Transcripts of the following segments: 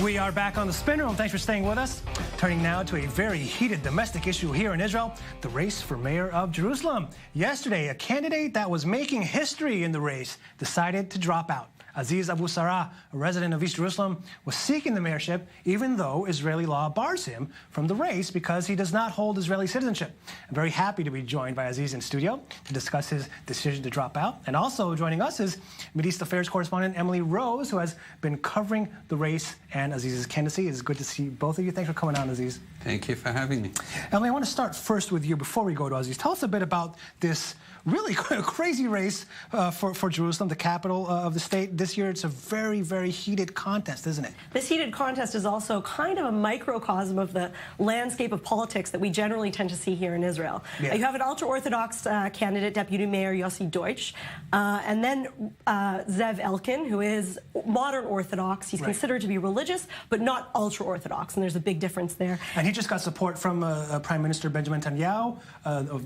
We are back on the Spin Room. Thanks for staying with us. Turning now to a very heated domestic issue here in Israel, the race for mayor of Jerusalem. Yesterday, a candidate that was making history in the race decided to drop out. Aziz Abu Sarah, a resident of East Jerusalem, was seeking the mayorship even though Israeli law bars him from the race because he does not hold Israeli citizenship. I'm very happy to be joined by Aziz in studio to discuss his decision to drop out. And also joining us is Middle East Affairs correspondent Emily Rose, who has been covering the race and Aziz's candidacy. It's good to see both of you. Thanks for coming on, Aziz. Thank you for having me. Emily, I want to start first with you before we go to Aziz. Tell us a bit about this really crazy race for Jerusalem, the capital of the state. This year, it's a very, very heated contest, isn't it? This heated contest is also kind of a microcosm of the landscape of politics that we generally tend to see here in Israel. Yeah. You have an ultra-Orthodox candidate, Deputy Mayor Yossi Deutsch, and then Zev Elkin, who is modern Orthodox. He's considered to be religious, but not ultra-Orthodox, and there's a big difference there. And he just got support from Prime Minister Benjamin Netanyahu,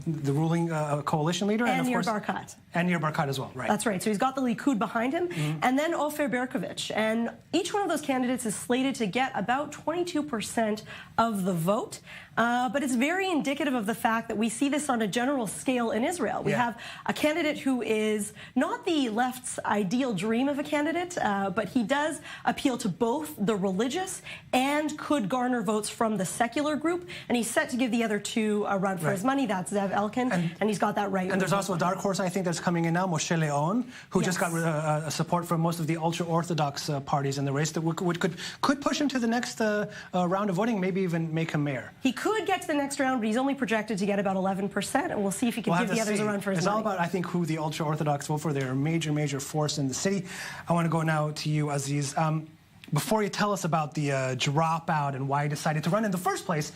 the ruling coalition leader. And Nir Barkat. And Nir Barkat as well, right. That's right. So he's got the Likud behind him. And then Ofer Berkovich. And each one of those candidates is slated to get about 22% of the vote. But it's very indicative of the fact that we see this on a general scale in Israel. We have a candidate who is not the left's ideal dream of a candidate, but he does appeal to both the religious and could garner votes from the secular group. And he's set to give the other two a run for his money. That's Zev Elkin, and he's got that right. And there's also a dark horse, I think, that's coming in now, Moshe Leon, who just got support from most of the ultra-Orthodox parties in the race that could push him to the next round of voting, maybe even make him mayor. He could get to the next round, but he's only projected to get about 11%, and we'll see if he can give the others a run for his money. It's all about, I think, who the ultra-Orthodox vote for. They're a major, major force in the city. I want to go now to you, Aziz. Before you tell us about the dropout and why you decided to run in the first place,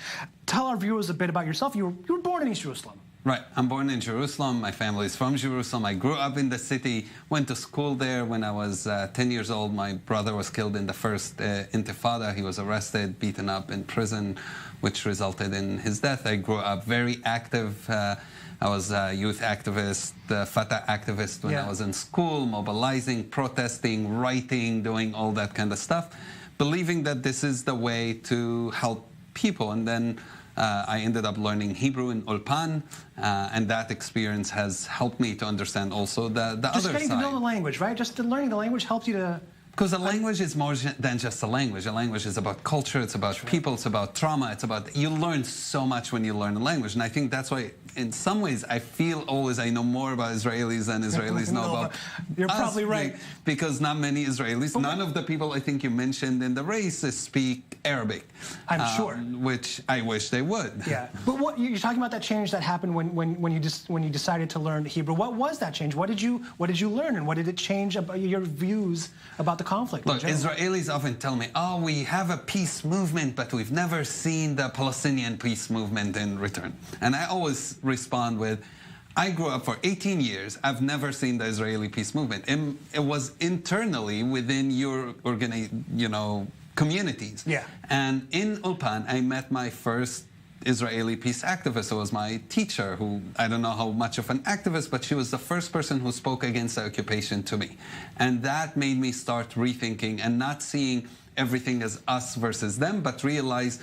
tell our viewers a bit about yourself. You were born in East Jerusalem. Right. I'm born in Jerusalem. My family is from Jerusalem. I grew up in the city, went to school there. When I was 10 years old, my brother was killed in the first Intifada. He was arrested, beaten up in prison, which resulted in his death. I grew up very active. I was a youth activist, Fatah activist when I was in school, mobilizing, protesting, writing, doing all that kind of stuff, believing that this is the way to help people. And then I ended up learning Hebrew in Ulpan, and that experience has helped me to understand also the other side. Just getting to know the language, right? Just learning the language helped you to... Because a language is more than just a language. A language is about culture, it's about people, it's about trauma, it's about... You learn so much when you learn a language, and I think that's why, in some ways, I feel always I know more about Israelis than Israelis know about You're us, probably right. Because not many Israelis, none of the people I think you mentioned in the race speak Arabic. I'm sure. Which I wish they would. Yeah. But what you're talking about, that change that happened when you decided to learn Hebrew. What was that change? What did you learn, and what did it change about your views about the conflict? Look, Israelis often tell me, oh, we have a peace movement, but we've never seen the Palestinian peace movement in return. And I always respond with, I grew up for 18 years. I've never seen the Israeli peace movement. It was internally within your communities. Yeah. And in Ulpan, I met my first Israeli peace activist. Who was my teacher, who I don't know how much of an activist, but she was the first person who spoke against the occupation to me. And that made me start rethinking and not seeing everything as us versus them, but realize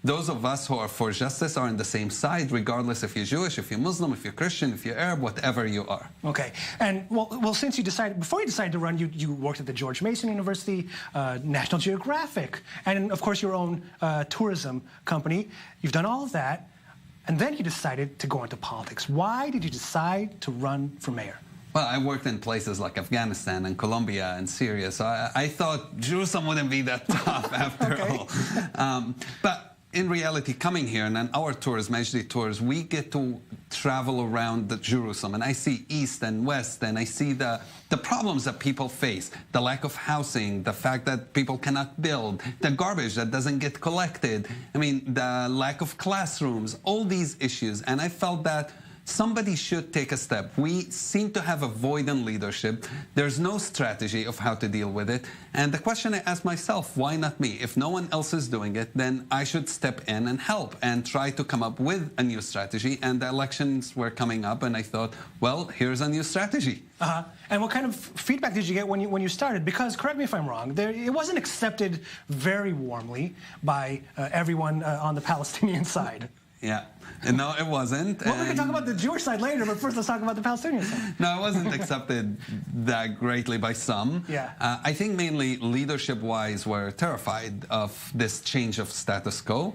those of us who are for justice are on the same side, regardless if you're Jewish, if you're Muslim, if you're Christian, if you're Arab, whatever you are. Okay. And well, since you decided, before you decided to run, you worked at the George Mason University, National Geographic, and of course your own tourism company. You've done all of that, and then you decided to go into politics. Why did you decide to run for mayor? Well, I worked in places like Afghanistan and Colombia and Syria, so I thought Jerusalem wouldn't be that tough after all. But in reality, coming here and on our tours, Majdi tours, we get to travel around Jerusalem, and I see east and west, and I see the problems that people face, the lack of housing, the fact that people cannot build, the garbage that doesn't get collected, I mean, the lack of classrooms, all these issues. And I felt that somebody should take a step. We seem to have a void in leadership. There's no strategy of how to deal with it. And the question I ask myself, why not me? If no one else is doing it, then I should step in and help and try to come up with a new strategy. And the elections were coming up, and I thought, well, here's a new strategy. And what kind of feedback did you get when you started? Because, correct me if I'm wrong, it wasn't accepted very warmly by everyone on the Palestinian side. Yeah. No, it wasn't. Well, we can talk about the Jewish side later, but first let's talk about the Palestinian side. No, it wasn't accepted that greatly by some. Yeah. I think mainly leadership-wise we're terrified of this change of status quo.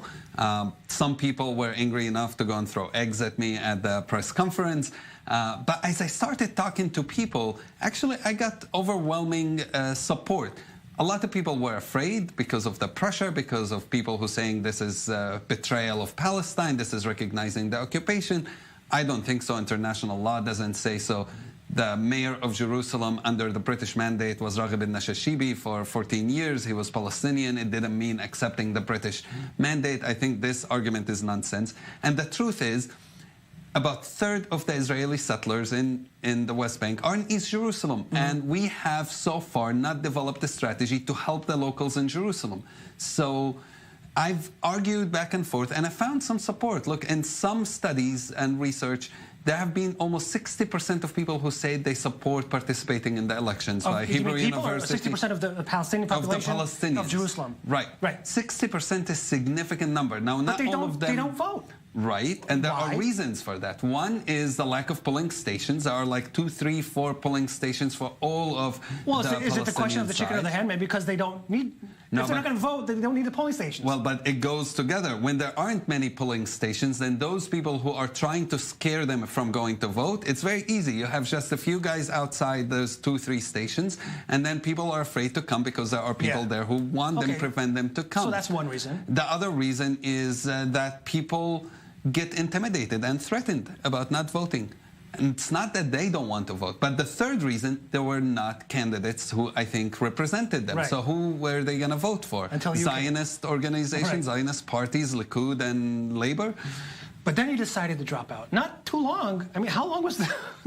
Some people were angry enough to go and throw eggs at me at the press conference. But as I started talking to people, actually I got overwhelming support. A lot of people were afraid because of the pressure, because of people who saying this is betrayal of Palestine, this is recognizing the occupation. I don't think so. International law doesn't say so. The mayor of Jerusalem under the British mandate was Raghib al-Nashashibi for 14 years. He was Palestinian. It didn't mean accepting the British mandate. I think this argument is nonsense. And the truth is, about a third of the Israeli settlers in the West Bank are in East Jerusalem. And we have so far not developed a strategy to help the locals in Jerusalem. So I've argued back and forth, and I found some support. Look, in some studies and research, there have been almost 60% of people who say they support participating in the elections by Hebrew University. 60% of the Palestinian population of Jerusalem. Right. 60% is a significant number. Now, not all of them. They don't vote. Right, and there are reasons for that. One is the lack of polling stations. There are like 2, 3, 4 polling stations for all of well, the is it the question of the chicken or the hen? Maybe because they don't need... No, if they're not going to vote, they don't need the polling stations. Well, but it goes together. When there aren't many polling stations, then those people who are trying to scare them from going to vote, it's very easy. You have just a few guys outside those 2, 3 stations, and then people are afraid to come because there are people there who want them, prevent them to come. So that's one reason. The other reason is that people get intimidated and threatened about not voting. And it's not that they don't want to vote. But the third reason, there were not candidates who I think represented them. So who were they going to vote for? Zionist organizations, Zionist parties, Likud and Labor? But then you decided to drop out. Not too long. I mean, how long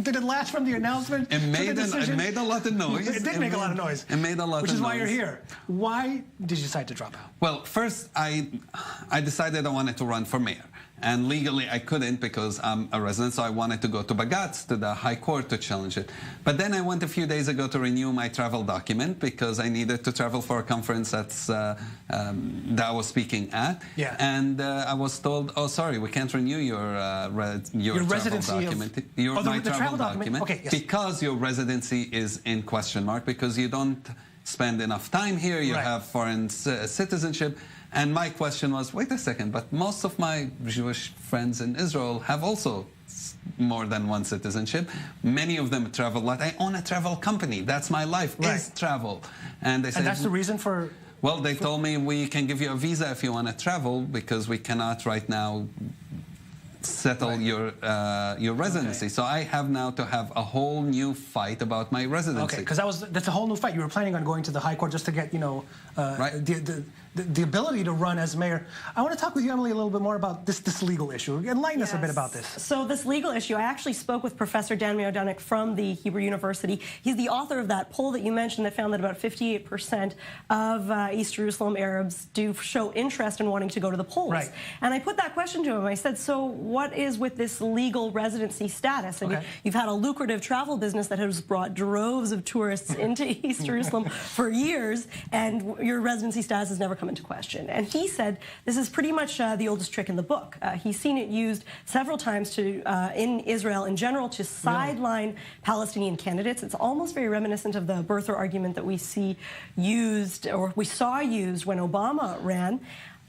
did it last from the announcement to the decision? It made a lot of noise. It did make a lot of noise. It made a lot of noise. Which is why you're here. Why did you decide to drop out? Well, first, I decided I wanted to run for mayor. And legally, I couldn't because I'm a resident, so I wanted to go to Bagatz, to the High Court, to challenge it. But then I went a few days ago to renew my travel document because I needed to travel for a conference that I was speaking at. Yeah. And I was told, oh, sorry, we can't renew your travel document. My travel document. Okay, yes. Because your residency is in question mark, because you don't spend enough time here, you have foreign citizenship. And my question was, wait a second, but most of my Jewish friends in Israel have also more than one citizenship. Many of them travel a lot. I own a travel company. That's my life, is travel. And they said, and that's the reason for... Well, they told me we can give you a visa if you want to travel because we cannot right now settle your residency. So I have now to have a whole new fight about my residency. Okay, because that's a whole new fight. You were planning on going to the High Court just to get, the ability to run as mayor. I want to talk with you, Emily, a little bit more about this legal issue. Enlighten us a bit about this. So this legal issue, I actually spoke with Professor Dan Miodanic from the Hebrew University. He's the author of that poll that you mentioned that found that about 58% of East Jerusalem Arabs do show interest in wanting to go to the polls. Right. And I put that question to him. I said, so what is with this legal residency status? And you've had a lucrative travel business that has brought droves of tourists into East Jerusalem for years, and your residency status has never come into question. And he said this is pretty much the oldest trick in the book. He's seen it used several times in Israel in general to sideline Palestinian candidates. It's almost very reminiscent of the birther argument that we see used, or we saw used when Obama ran.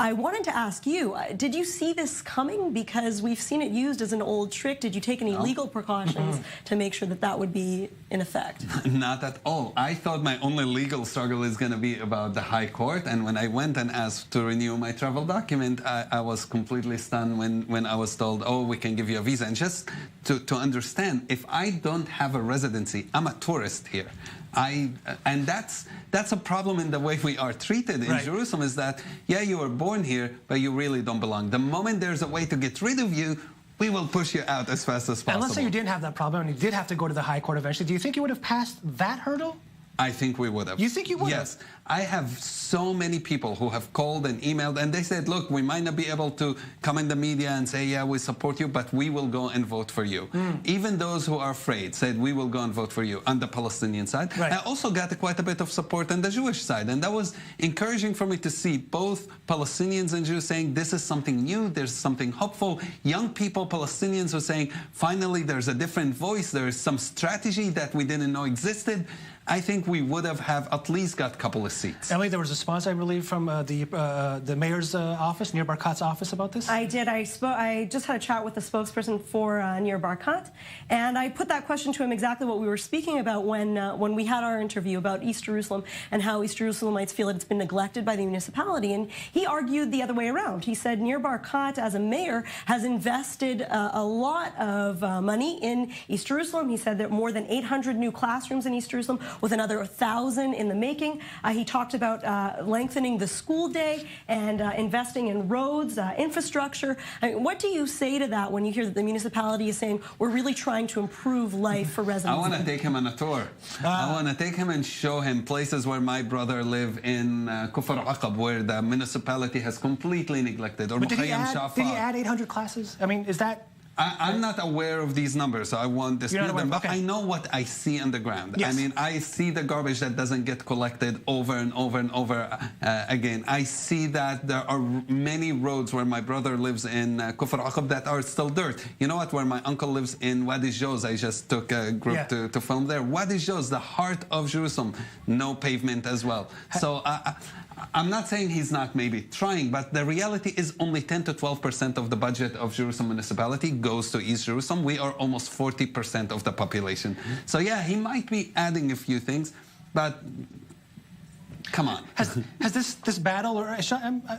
I wanted to ask you, did you see this coming? Because we've seen it used as an old trick. Did you take any legal precautions to make sure that that would be in effect? Not at all. I thought my only legal struggle is going to be about the High Court. And when I went and asked to renew my travel document, I was completely stunned when I was told, oh, we can give you a visa. And just to understand, if I don't have a residency, I'm a tourist here. And that's a problem in the way we are treated in Jerusalem, is that, yeah, you were born here, but you really don't belong. The moment there's a way to get rid of you, we will push you out as fast as possible. And let's say you didn't have that problem and you did have to go to the High Court eventually. Do you think you would have passed that hurdle? I think we would have. You think you would have? Yes. I have so many people who have called and emailed, and they said, look, we might not be able to come in the media and say, yeah, we support you, but we will go and vote for you. Even those who are afraid said, we will go and vote for you on the Palestinian side. Right. I also got quite a bit of support on the Jewish side, and that was encouraging for me to see both Palestinians and Jews saying, this is something new, there's something hopeful. Young people, Palestinians, who are saying, finally, there's a different voice, there's some strategy that we didn't know existed. I think we would have at least got a couple of seats. Emily, there was a response, I believe, from the mayor's office, Nir Barkat's office, about this? I did. I just had a chat with the spokesperson for Nir Barkat, and I put that question to him exactly what we were speaking about when we had our interview about East Jerusalem and how East Jerusalemites feel that it's been neglected by the municipality. And he argued the other way around. He said Nir Barkat, as a mayor, has invested a lot of money in East Jerusalem. He said that more than 800 new classrooms in East Jerusalem, with another 1,000 in the making. He talked about lengthening the school day and investing in roads, infrastructure. I mean, what do you say to that when you hear that the municipality is saying we're really trying to improve life for residents? I want to take him on a tour. I want to take him and show him places where my brother live in Kufr Aqab, where the municipality has completely neglected. Or But did he add 800 classes? I mean, is that... I'm not aware of these numbers, so I won't dispute them, but okay. I know what I see on the ground. Yes. I mean, I see the garbage that doesn't get collected over and over and over again. I see that there are many roads where my brother lives in Kufr Aqab that are still dirt. You know what? Where my uncle lives in Wadi Joz, I just took a group to film there. Wadi Joz, the heart of Jerusalem, no pavement as well. So I'm not saying he's not maybe trying, but the reality is only 10 to 12% of the budget of Jerusalem municipality goes to East Jerusalem. We are almost 40% of the population. So yeah, he might be adding a few things, but come on. Has this battle, or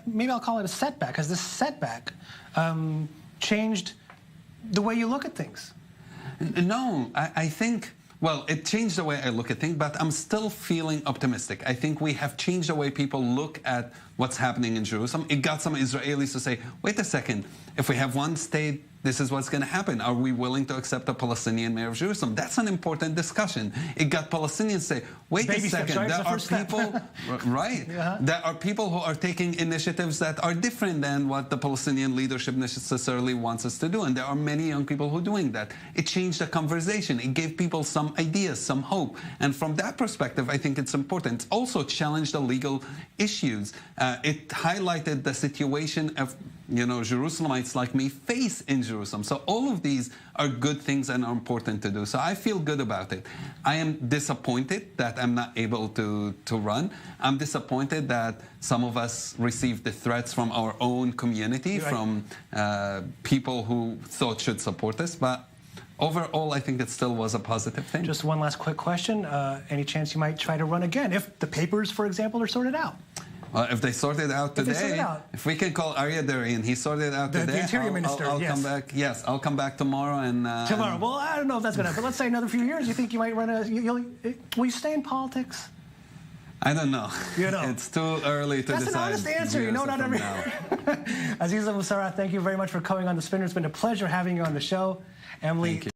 maybe I'll call it a setback, has this setback changed the way you look at things? No, I think... Well, it changed the way I look at things, but I'm still feeling optimistic. I think we have changed the way people look at what's happening in Jerusalem. It got some Israelis to say, wait a second, if we have one state, this is what's going to happen. Are we willing to accept a Palestinian mayor of Jerusalem? That's an important discussion. It got Palestinians to say, wait a second, there are people, right? There are people who are taking initiatives that are different than what the Palestinian leadership necessarily wants us to do. And there are many young people who are doing that. It changed the conversation. It gave people some ideas, some hope. And from that perspective, I think it's important. It's also challenged the legal issues. It highlighted the situation of, Jerusalemites like me face in Jerusalem. So all of these are good things and are important to do. So I feel good about it. I am disappointed that I'm not able to run. I'm disappointed that some of us received the threats from our own community, from people who thought should support us. But overall, I think it still was a positive thing. Just one last quick question. Any chance you might try to run again if the papers, for example, are sorted out? Well, if they sort it out today, if we can call Aryeh Deri and he sorted it out today, the Interior Minister, I'll come back. Yes, I'll come back tomorrow and. Tomorrow. Well, I don't know if that's going to happen. Let's say another few years. You think you might run will you stay in politics? I don't know. It's too early to decide. That's an honest answer. Not every. Aziza Musarraf, thank you very much for coming on The Spinner. It's been a pleasure having you on the show. Emily.